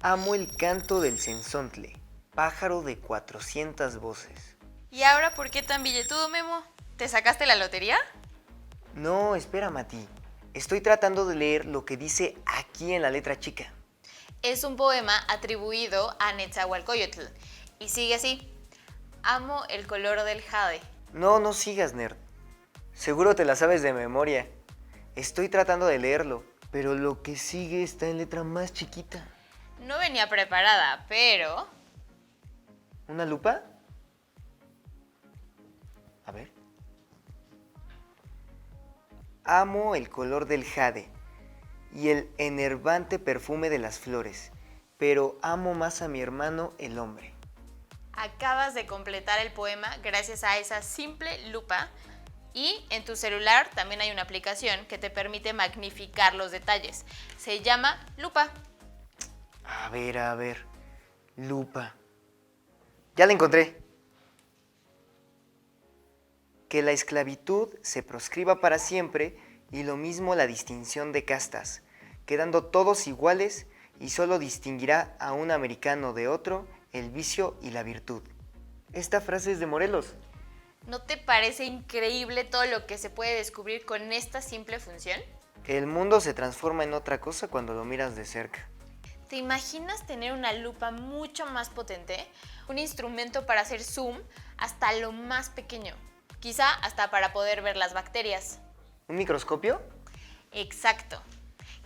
Amo el canto del cenzontle, pájaro de 400 voces. ¿Y ahora por qué tan billetudo, Memo? ¿Te sacaste la lotería? No, espera, Mati. Estoy tratando de leer lo que dice aquí en la letra chica. Es un poema atribuido a Netzahualcóyotl y sigue así. Amo el color del jade. No sigas, nerd. Seguro te la sabes de memoria. Estoy tratando de leerlo, pero lo que sigue está en letra más chiquita. No venía preparada, pero... ¿Una lupa? A ver. Amo el color del jade y el enervante perfume de las flores, pero amo más a mi hermano el hombre. Acabas de completar el poema gracias a esa simple lupa y en tu celular también hay una aplicación que te permite magnificar los detalles. Se llama Lupa. A ver. Lupa. Ya la encontré. Que la esclavitud se proscriba para siempre y lo mismo la distinción de castas, quedando todos iguales y solo distinguirá a un americano de otro el vicio y la virtud. Esta frase es de Morelos. ¿No te parece increíble todo lo que se puede descubrir con esta simple función? El mundo se transforma en otra cosa cuando lo miras de cerca. ¿Te imaginas tener una lupa mucho más potente? Un instrumento para hacer zoom hasta lo más pequeño. Quizá hasta para poder ver las bacterias. ¿Un microscopio? Exacto.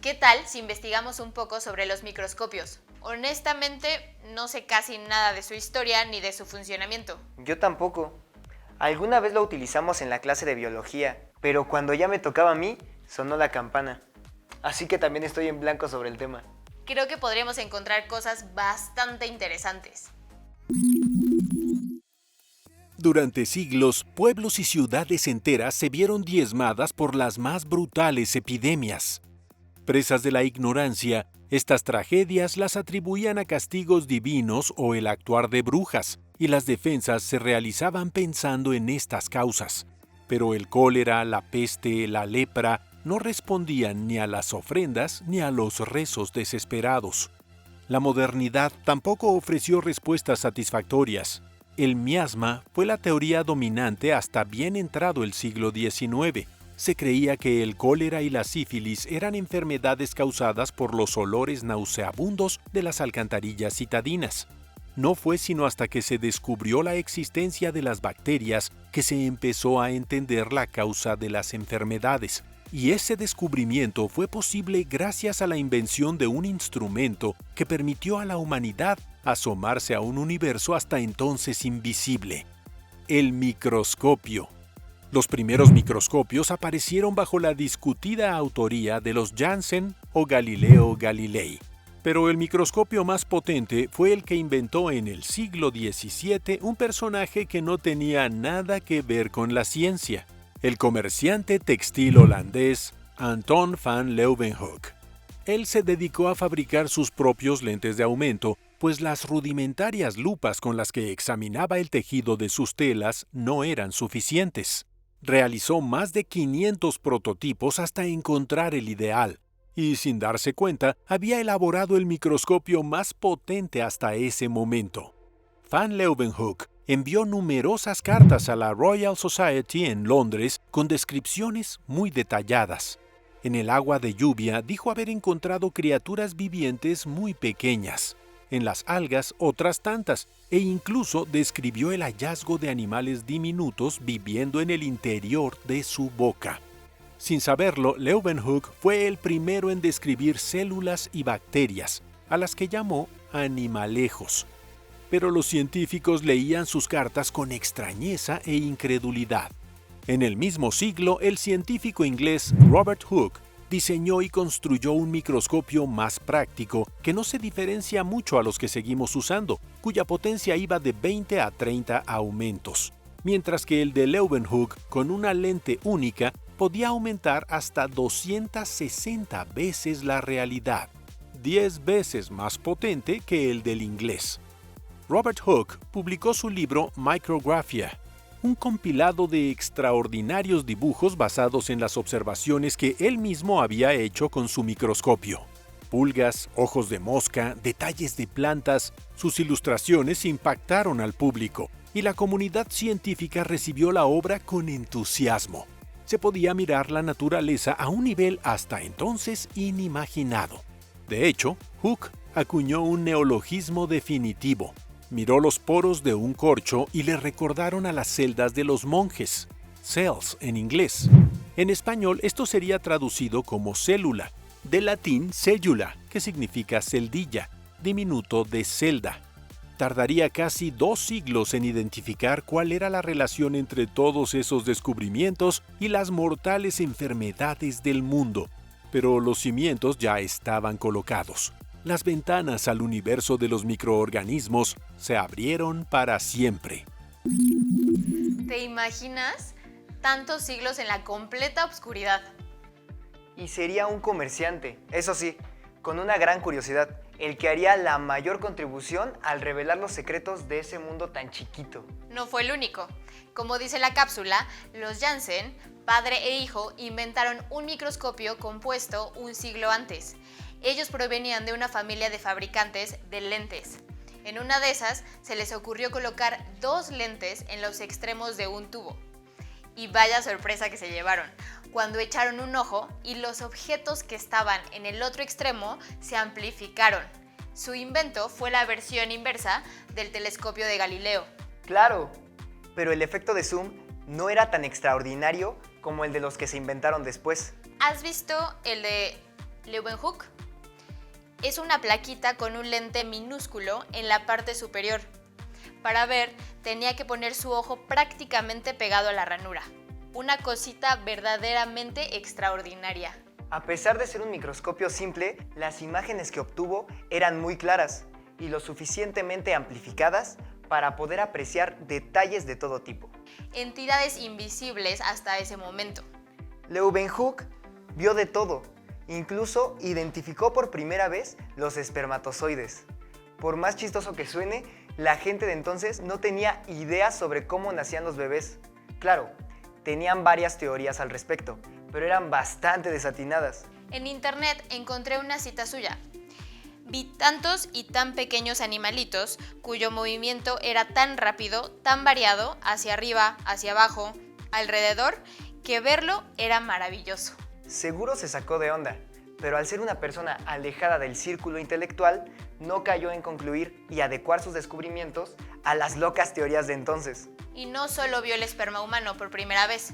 ¿Qué tal si investigamos un poco sobre los microscopios? Honestamente, no sé casi nada de su historia ni de su funcionamiento. Yo tampoco. Alguna vez lo utilizamos en la clase de biología, pero cuando ya me tocaba a mí, sonó la campana. Así que también estoy en blanco sobre el tema. Creo que podríamos encontrar cosas bastante interesantes. Durante siglos, pueblos y ciudades enteras se vieron diezmadas por las más brutales epidemias. Presas de la ignorancia, estas tragedias las atribuían a castigos divinos o el actuar de brujas, y las defensas se realizaban pensando en estas causas. Pero el cólera, la peste, la lepra no respondían ni a las ofrendas ni a los rezos desesperados. La modernidad tampoco ofreció respuestas satisfactorias. El miasma fue la teoría dominante hasta bien entrado el siglo XIX. Se creía que el cólera y la sífilis eran enfermedades causadas por los olores nauseabundos de las alcantarillas citadinas. No fue sino hasta que se descubrió la existencia de las bacterias que se empezó a entender la causa de las enfermedades. Y ese descubrimiento fue posible gracias a la invención de un instrumento que permitió a la humanidad asomarse a un universo hasta entonces invisible: el microscopio. Los primeros microscopios aparecieron bajo la discutida autoría de los Janssen o Galileo Galilei. Pero el microscopio más potente fue el que inventó en el siglo XVII un personaje que no tenía nada que ver con la ciencia: el comerciante textil holandés Anton van Leeuwenhoek. Él se dedicó a fabricar sus propios lentes de aumento, pues las rudimentarias lupas con las que examinaba el tejido de sus telas no eran suficientes. Realizó más de 500 prototipos hasta encontrar el ideal, y sin darse cuenta, había elaborado el microscopio más potente hasta ese momento. Van Leeuwenhoek envió numerosas cartas a la Royal Society en Londres con descripciones muy detalladas. En el agua de lluvia dijo haber encontrado criaturas vivientes muy pequeñas. En las algas otras tantas, e incluso describió el hallazgo de animales diminutos viviendo en el interior de su boca. Sin saberlo, Leeuwenhoek fue el primero en describir células y bacterias, a las que llamó animalejos. Pero los científicos leían sus cartas con extrañeza e incredulidad. En el mismo siglo, el científico inglés Robert Hooke diseñó y construyó un microscopio más práctico que no se diferencia mucho a los que seguimos usando, cuya potencia iba de 20 a 30 aumentos, mientras que el de Leeuwenhoek, con una lente única, podía aumentar hasta 260 veces la realidad, 10 veces más potente que el del inglés. Robert Hooke publicó su libro Micrographia, un compilado de extraordinarios dibujos basados en las observaciones que él mismo había hecho con su microscopio. pulgas, ojos de mosca, detalles de plantas. Sus ilustraciones impactaron al público y la comunidad científica recibió la obra con entusiasmo. Se podía mirar la naturaleza a un nivel hasta entonces inimaginado. De hecho, Hooke acuñó un neologismo definitivo. Miró los poros de un corcho y le recordaron a las celdas de los monjes, cells en inglés. En español esto sería traducido como célula, del latín cellula, que significa celdilla, diminuto de celda. Tardaría casi 2 siglos en identificar cuál era la relación entre todos esos descubrimientos y las mortales enfermedades del mundo, pero los cimientos ya estaban colocados. Las ventanas al universo de los microorganismos se abrieron para siempre. ¿Te imaginas tantos siglos en la completa oscuridad? Y sería un comerciante, eso sí, con una gran curiosidad, el que haría la mayor contribución al revelar los secretos de ese mundo tan chiquito. No fue el único. Como dice la cápsula, los Janssen, padre e hijo, inventaron un microscopio compuesto un siglo antes. Ellos provenían de una familia de fabricantes de lentes. En una de esas se les ocurrió colocar 2 lentes en los extremos de un tubo. Y vaya sorpresa que se llevaron, cuando echaron un ojo y los objetos que estaban en el otro extremo se amplificaron. Su invento fue la versión inversa del telescopio de Galileo. ¡Claro! Pero el efecto de zoom no era tan extraordinario como el de los que se inventaron después. ¿Has visto el de Leeuwenhoek? Es una plaquita con un lente minúsculo en la parte superior. Para ver, tenía que poner su ojo prácticamente pegado a la ranura. Una cosita verdaderamente extraordinaria. A pesar de ser un microscopio simple, las imágenes que obtuvo eran muy claras y lo suficientemente amplificadas para poder apreciar detalles de todo tipo. Entidades invisibles hasta ese momento. Leeuwenhoek vio de todo, incluso identificó por primera vez los espermatozoides. Por más chistoso que suene, la gente de entonces no tenía idea sobre cómo nacían los bebés. Claro, tenían varias teorías al respecto, pero eran bastante desatinadas. En internet encontré una cita suya. Vi tantos y tan pequeños animalitos cuyo movimiento era tan rápido, tan variado, hacia arriba, hacia abajo, alrededor, que verlo era maravilloso. Seguro se sacó de onda, pero al ser una persona alejada del círculo intelectual, no cayó en concluir y adecuar sus descubrimientos a las locas teorías de entonces. Y no solo vio el esperma humano por primera vez,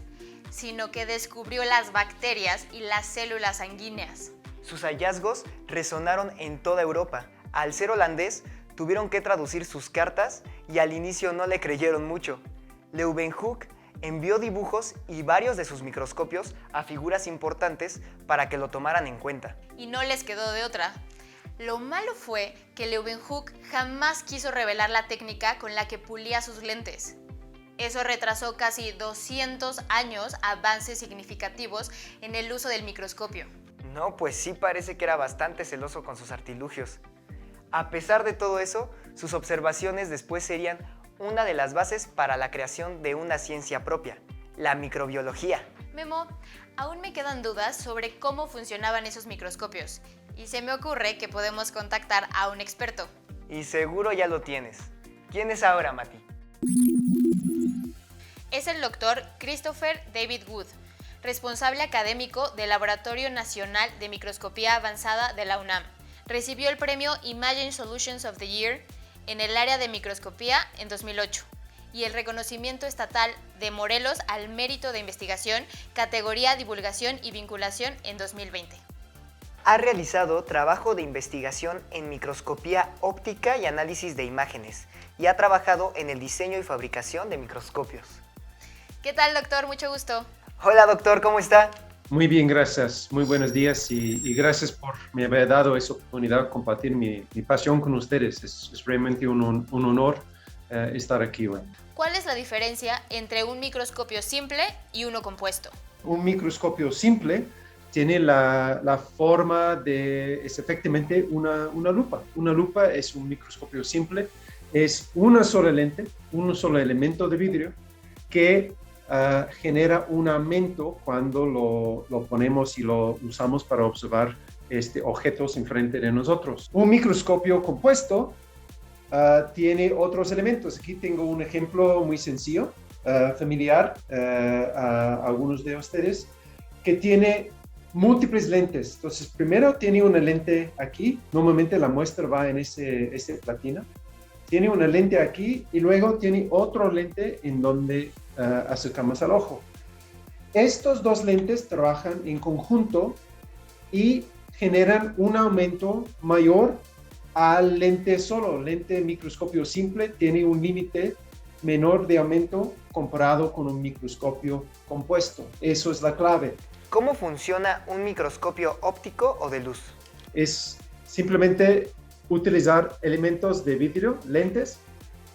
sino que descubrió las bacterias y las células sanguíneas. Sus hallazgos resonaron en toda Europa. Al ser holandés, tuvieron que traducir sus cartas y al inicio no le creyeron mucho. Leeuwenhoek envió dibujos y varios de sus microscopios a figuras importantes para que lo tomaran en cuenta. Y no les quedó de otra. Lo malo fue que Leeuwenhoek jamás quiso revelar la técnica con la que pulía sus lentes. Eso retrasó casi 200 años avances significativos en el uso del microscopio. No, pues sí parece que era bastante celoso con sus artilugios. A pesar de todo eso, sus observaciones después serían una de las bases para la creación de una ciencia propia, la microbiología. Memo, aún me quedan dudas sobre cómo funcionaban esos microscopios y se me ocurre que podemos contactar a un experto. Y seguro ya lo tienes. ¿Quién es ahora, Mati? Es el doctor Christopher David Wood, responsable académico del Laboratorio Nacional de Microscopía Avanzada de la UNAM. Recibió el premio Imaging Solutions of the Year en el área de microscopía en 2008 y el reconocimiento estatal de Morelos al mérito de investigación, categoría Divulgación y Vinculación en 2020. Ha realizado trabajo de investigación en microscopía óptica y análisis de imágenes y ha trabajado en el diseño y fabricación de microscopios. ¿Qué tal, doctor? Mucho gusto. Hola, doctor, ¿cómo está? Muy bien, gracias. Muy buenos días y gracias por me haber dado esa oportunidad de compartir mi pasión con ustedes. Es realmente un honor estar aquí hoy. ¿Cuál es la diferencia entre un microscopio simple y uno compuesto? Un microscopio simple tiene la forma de, es efectivamente una lupa. Una lupa es un microscopio simple, es una sola lente, un solo elemento de vidrio que genera un aumento cuando lo ponemos y lo usamos para observar objetos enfrente de nosotros. Un microscopio compuesto tiene otros elementos. Aquí tengo un ejemplo muy sencillo, familiar a algunos de ustedes, que tiene múltiples lentes. Entonces, primero tiene una lente aquí. Normalmente la muestra va en ese platina. Tiene una lente aquí y luego tiene otro lente en donde acercamos al ojo. Estos dos lentes trabajan en conjunto y generan un aumento mayor al lente solo. Lente microscopio simple tiene un límite menor de aumento comparado con un microscopio compuesto. Eso es la clave. ¿Cómo funciona un microscopio óptico o de luz? Es simplemente utilizar elementos de vidrio, lentes,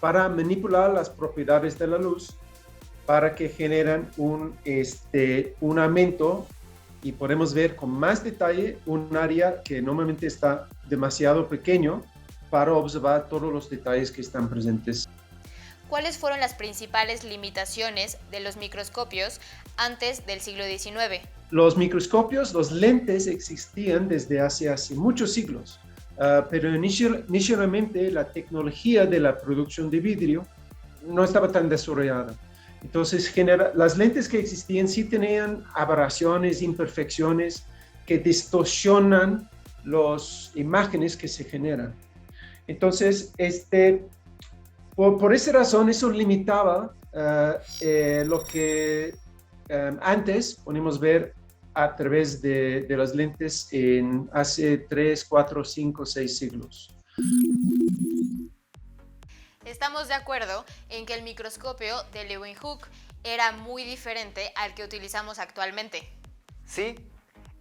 para manipular las propiedades de la luz para que generen un aumento y podemos ver con más detalle un área que normalmente está demasiado pequeño para observar todos los detalles que están presentes. ¿Cuáles fueron las principales limitaciones de los microscopios antes del siglo XIX? Los microscopios, los lentes existían desde hace muchos siglos, pero inicialmente la tecnología de la producción de vidrio no estaba tan desarrollada. Entonces, las lentes que existían sí tenían aberraciones, imperfecciones que distorsionan las imágenes que se generan. Entonces, por esa razón, eso limitaba lo que antes podemos ver a través de las lentes en hace 3, 4, 5, 6 siglos. Estamos de acuerdo en que el microscopio de Leeuwenhoek era muy diferente al que utilizamos actualmente. Sí,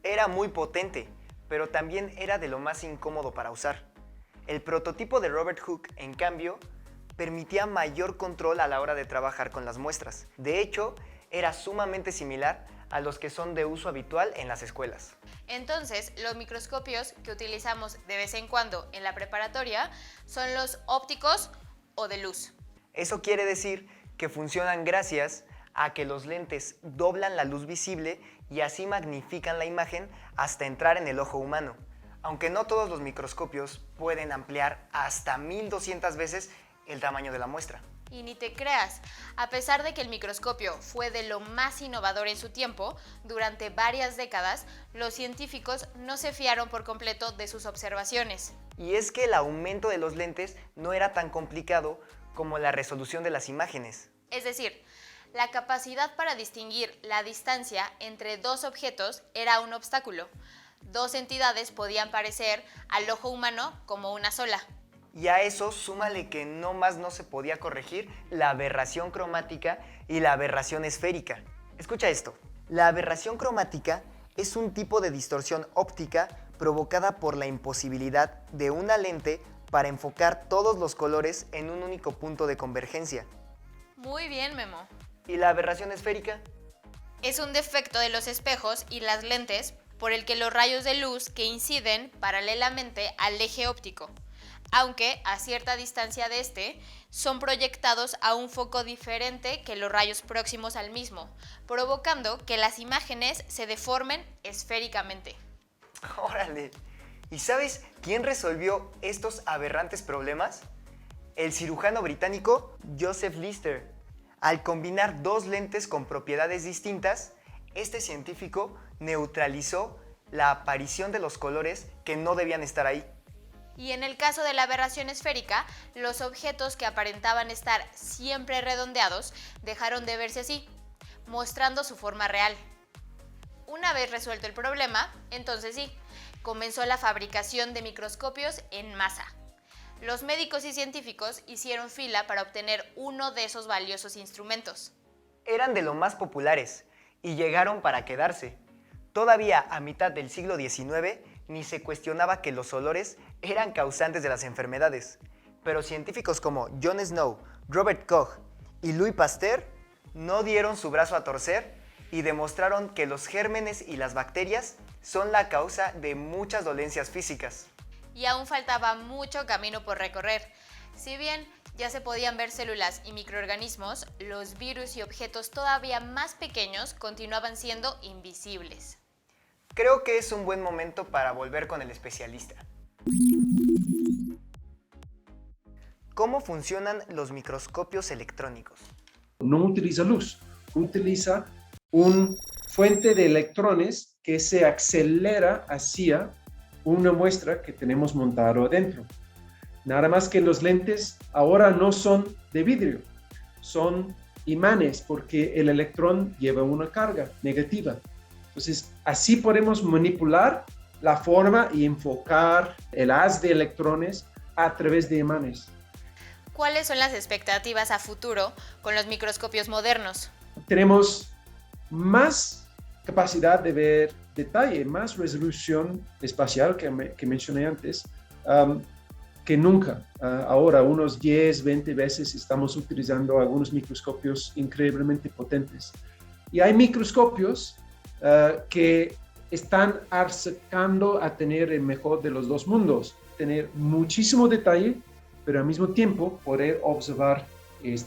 era muy potente, pero también era de lo más incómodo para usar. El prototipo de Robert Hooke, en cambio, permitía mayor control a la hora de trabajar con las muestras. De hecho, era sumamente similar a los que son de uso habitual en las escuelas. Entonces, los microscopios que utilizamos de vez en cuando en la preparatoria son los ópticos o de luz. Eso quiere decir que funcionan gracias a que los lentes doblan la luz visible y así magnifican la imagen hasta entrar en el ojo humano. Aunque no todos los microscopios pueden ampliar hasta 1200 veces el tamaño de la muestra. Y ni te creas, a pesar de que el microscopio fue de lo más innovador en su tiempo, durante varias décadas, los científicos no se fiaron por completo de sus observaciones. Y es que el aumento de los lentes no era tan complicado como la resolución de las imágenes. Es decir, la capacidad para distinguir la distancia entre dos objetos era un obstáculo. Dos entidades podían parecer al ojo humano como una sola. Y a eso súmale que no se podía corregir la aberración cromática y la aberración esférica. Escucha esto. La aberración cromática es un tipo de distorsión óptica provocada por la imposibilidad de una lente para enfocar todos los colores en un único punto de convergencia. Muy bien, Memo. ¿Y la aberración esférica? Es un defecto de los espejos y las lentes por el que los rayos de luz que inciden paralelamente al eje óptico, aunque a cierta distancia de este, son proyectados a un foco diferente que los rayos próximos al mismo, provocando que las imágenes se deformen esféricamente. ¡Órale! ¿Y sabes quién resolvió estos aberrantes problemas? El cirujano británico Joseph Lister. Al combinar dos lentes con propiedades distintas, este científico neutralizó la aparición de los colores que no debían estar ahí. Y en el caso de la aberración esférica, los objetos que aparentaban estar siempre redondeados dejaron de verse así, mostrando su forma real. Una vez resuelto el problema, entonces sí, comenzó la fabricación de microscopios en masa. Los médicos y científicos hicieron fila para obtener uno de esos valiosos instrumentos. Eran de lo más populares y llegaron para quedarse. Todavía a mitad del siglo XIX ni se cuestionaba que los olores eran causantes de las enfermedades, pero científicos como John Snow, Robert Koch y Louis Pasteur no dieron su brazo a torcer y demostraron que los gérmenes y las bacterias son la causa de muchas dolencias físicas. Y aún faltaba mucho camino por recorrer. Si bien ya se podían ver células y microorganismos, los virus y objetos todavía más pequeños continuaban siendo invisibles. Creo que es un buen momento para volver con el especialista. ¿Cómo funcionan los microscopios electrónicos? No utiliza luz, utiliza una fuente de electrones que se acelera hacia una muestra que tenemos montado adentro. Nada más que los lentes ahora no son de vidrio, son imanes porque el electrón lleva una carga negativa. Entonces, así podemos manipular la forma y enfocar el haz de electrones a través de imanes. ¿Cuáles son las expectativas a futuro con los microscopios modernos? Tenemos más capacidad de ver detalle, más resolución espacial que mencioné antes, que nunca. Ahora, unos 10, 20 veces estamos utilizando algunos microscopios increíblemente potentes. Y hay microscopios que están acercando a tener el mejor de los dos mundos, tener muchísimo detalle, pero al mismo tiempo poder observar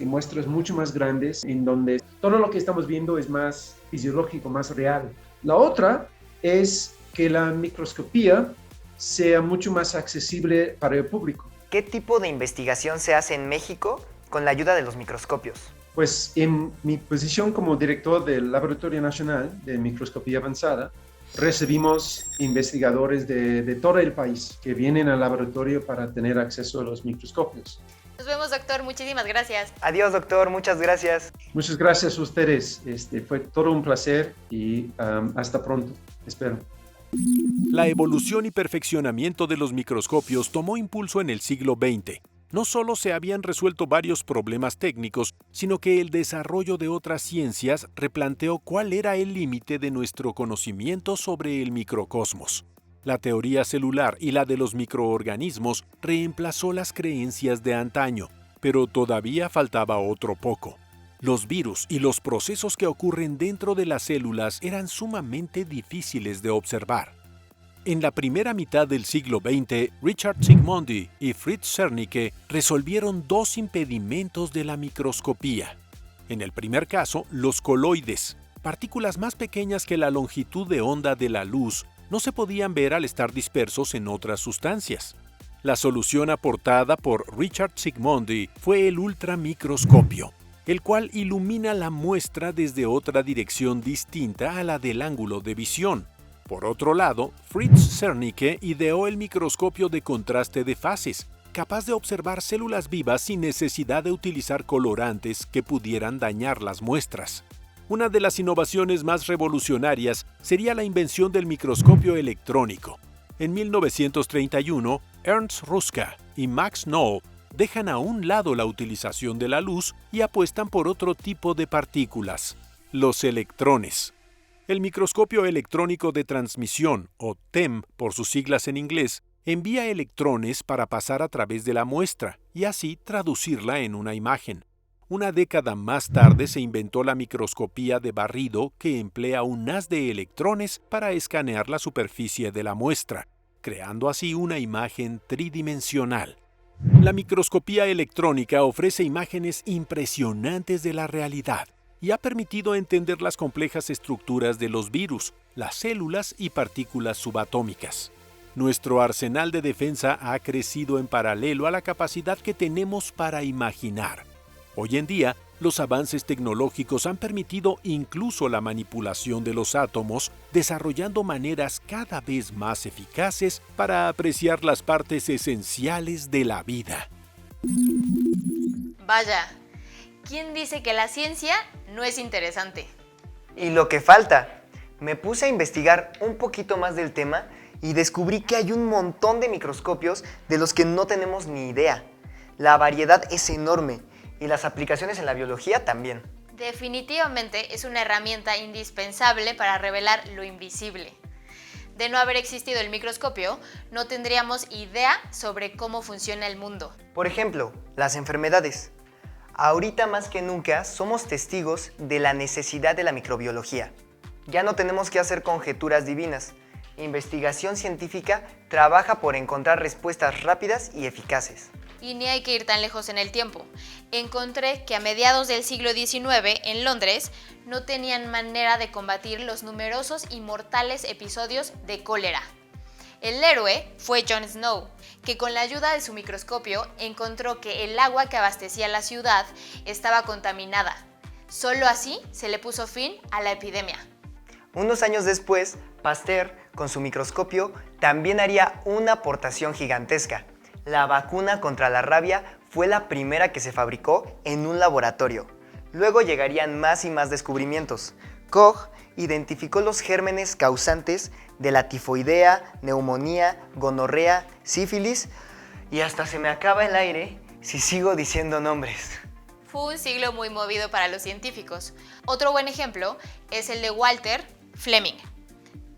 muestras mucho más grandes en donde todo lo que estamos viendo es más fisiológico, más real. La otra es que la microscopía sea mucho más accesible para el público. ¿Qué tipo de investigación se hace en México con la ayuda de los microscopios? Pues en mi posición como director del Laboratorio Nacional de Microscopía Avanzada, recibimos investigadores de todo el país que vienen al laboratorio para tener acceso a los microscopios. Nos vemos, doctor. Muchísimas gracias. Adiós, doctor. Muchas gracias. Muchas gracias a ustedes. Fue todo un placer y hasta pronto. Espero. La evolución y perfeccionamiento de los microscopios tomó impulso en el siglo XX. No solo se habían resuelto varios problemas técnicos, sino que el desarrollo de otras ciencias replanteó cuál era el límite de nuestro conocimiento sobre el microcosmos. La teoría celular y la de los microorganismos reemplazó las creencias de antaño, pero todavía faltaba otro poco. Los virus y los procesos que ocurren dentro de las células eran sumamente difíciles de observar. En la primera mitad del siglo XX, Richard Zsigmondy y Fritz Zernike resolvieron dos impedimentos de la microscopía. En el primer caso, los coloides, partículas más pequeñas que la longitud de onda de la luz, no se podían ver al estar dispersos en otras sustancias. La solución aportada por Richard Zsigmondy fue el ultramicroscopio, el cual ilumina la muestra desde otra dirección distinta a la del ángulo de visión. Por otro lado, Fritz Zernike ideó el microscopio de contraste de fases, capaz de observar células vivas sin necesidad de utilizar colorantes que pudieran dañar las muestras. Una de las innovaciones más revolucionarias sería la invención del microscopio electrónico. En 1931, Ernst Ruska y Max Knoll dejan a un lado la utilización de la luz y apuestan por otro tipo de partículas, los electrones. El microscopio electrónico de transmisión, o TEM por sus siglas en inglés, envía electrones para pasar a través de la muestra y así traducirla en una imagen. Una década más tarde se inventó la microscopía de barrido, que emplea un haz de electrones para escanear la superficie de la muestra, creando así una imagen tridimensional. La microscopía electrónica ofrece imágenes impresionantes de la realidad y ha permitido entender las complejas estructuras de los virus, las células y partículas subatómicas. Nuestro arsenal de defensa ha crecido en paralelo a la capacidad que tenemos para imaginar. Hoy en día, los avances tecnológicos han permitido incluso la manipulación de los átomos, desarrollando maneras cada vez más eficaces para apreciar las partes esenciales de la vida. Vaya, ¿quién dice que la ciencia no es interesante? Y lo que falta. Me puse a investigar un poquito más del tema y descubrí que hay un montón de microscopios de los que no tenemos ni idea. La variedad es enorme y las aplicaciones en la biología también. Definitivamente es una herramienta indispensable para revelar lo invisible. De no haber existido el microscopio, no tendríamos idea sobre cómo funciona el mundo. Por ejemplo, las enfermedades. Ahorita más que nunca somos testigos de la necesidad de la microbiología. Ya no tenemos que hacer conjeturas divinas. Investigación científica trabaja por encontrar respuestas rápidas y eficaces. Y ni hay que ir tan lejos en el tiempo. Encontré que a mediados del siglo XIX, en Londres, no tenían manera de combatir los numerosos y mortales episodios de cólera. El héroe fue Jon Snow, que con la ayuda de su microscopio encontró que el agua que abastecía la ciudad estaba contaminada. Solo así se le puso fin a la epidemia. Unos años después, Pasteur, con su microscopio, también haría una aportación gigantesca. La vacuna contra la rabia fue la primera que se fabricó en un laboratorio. Luego llegarían más y más descubrimientos. Koch identificó los gérmenes causantes de la tifoidea, neumonía, gonorrea, sífilis y hasta se me acaba el aire si sigo diciendo nombres. Fue un siglo muy movido para los científicos. Otro buen ejemplo es el de Walter Fleming,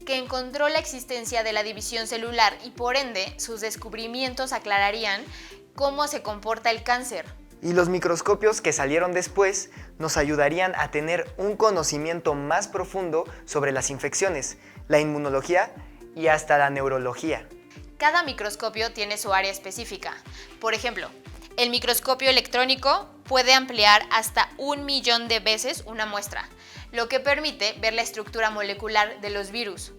que encontró la existencia de la división celular y por ende sus descubrimientos aclararían cómo se comporta el cáncer. Y los microscopios que salieron después nos ayudarían a tener un conocimiento más profundo sobre las infecciones, la inmunología y hasta la neurología. Cada microscopio tiene su área específica. Por ejemplo, el microscopio electrónico puede ampliar hasta 1.000.000 de veces una muestra, lo que permite ver la estructura molecular de los virus.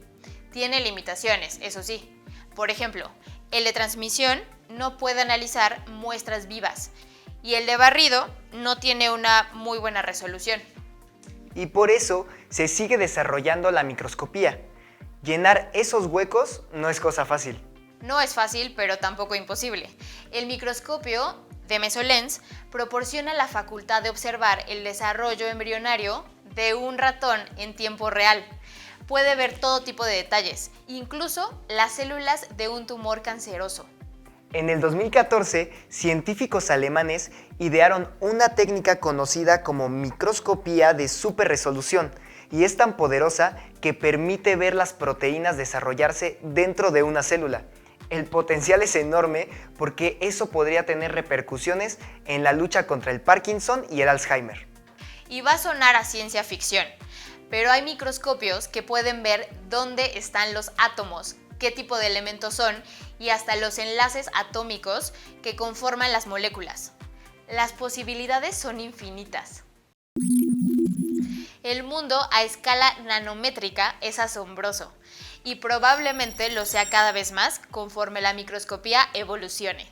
Tiene limitaciones, eso sí. Por ejemplo, el de transmisión no puede analizar muestras vivas y el de barrido no tiene una muy buena resolución. Y por eso se sigue desarrollando la microscopía. Llenar esos huecos no es cosa fácil. No es fácil, pero tampoco imposible. El microscopio de Mesolens proporciona la facultad de observar el desarrollo embrionario de un ratón en tiempo real. Puede ver todo tipo de detalles, incluso las células de un tumor canceroso. En el 2014, científicos alemanes idearon una técnica conocida como microscopía de superresolución y es tan poderosa que permite ver las proteínas desarrollarse dentro de una célula. El potencial es enorme porque eso podría tener repercusiones en la lucha contra el Parkinson y el Alzheimer. Y va a sonar a ciencia ficción, pero hay microscopios que pueden ver dónde están los átomos, qué tipo de elementos son y hasta los enlaces atómicos que conforman las moléculas. Las posibilidades son infinitas. El mundo a escala nanométrica es asombroso y probablemente lo sea cada vez más conforme la microscopía evolucione.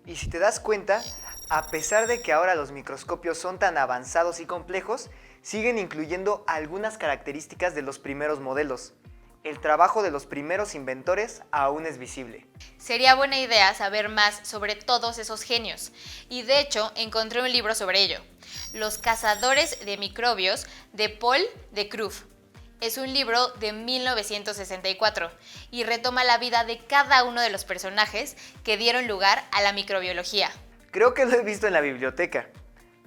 Y si te das cuenta, a pesar de que ahora los microscopios son tan avanzados y complejos, siguen incluyendo algunas características de los primeros modelos. El trabajo de los primeros inventores aún es visible. Sería buena idea saber más sobre todos esos genios, y de hecho encontré un libro sobre ello, Los cazadores de microbios, de Paul de Kruff. Es un libro de 1964 y retoma la vida de cada uno de los personajes que dieron lugar a la microbiología. Creo que lo he visto en la biblioteca.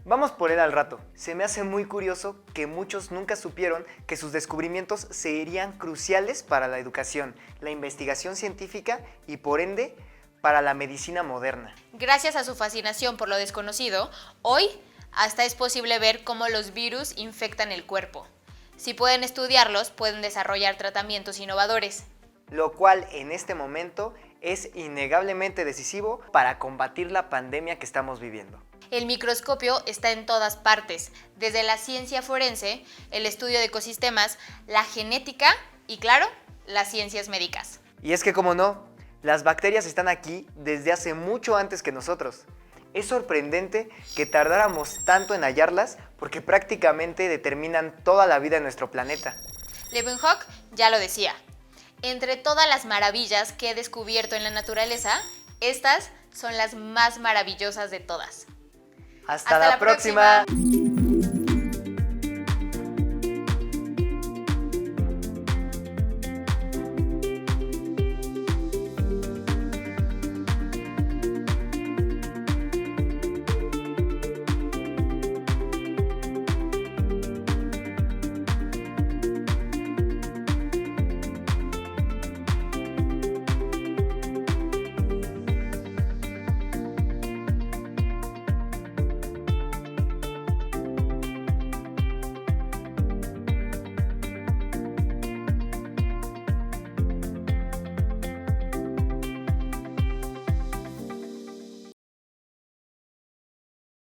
Vamos por él al rato. Se me hace muy curioso que muchos nunca supieron que sus descubrimientos serían cruciales para la educación, la investigación científica y por ende para la medicina moderna. Gracias a su fascinación por lo desconocido, hoy hasta es posible ver cómo los virus infectan el cuerpo. Si pueden estudiarlos, pueden desarrollar tratamientos innovadores. Lo cual en este momento es innegablemente decisivo para combatir la pandemia que estamos viviendo. El microscopio está en todas partes, desde la ciencia forense, el estudio de ecosistemas, la genética y, claro, las ciencias médicas. Y es que, como no, las bacterias están aquí desde hace mucho antes que nosotros. Es sorprendente que tardáramos tanto en hallarlas porque prácticamente determinan toda la vida en nuestro planeta. Leeuwenhoek ya lo decía. Entre todas las maravillas que he descubierto en la naturaleza, estas son las más maravillosas de todas. ¡Hasta la próxima!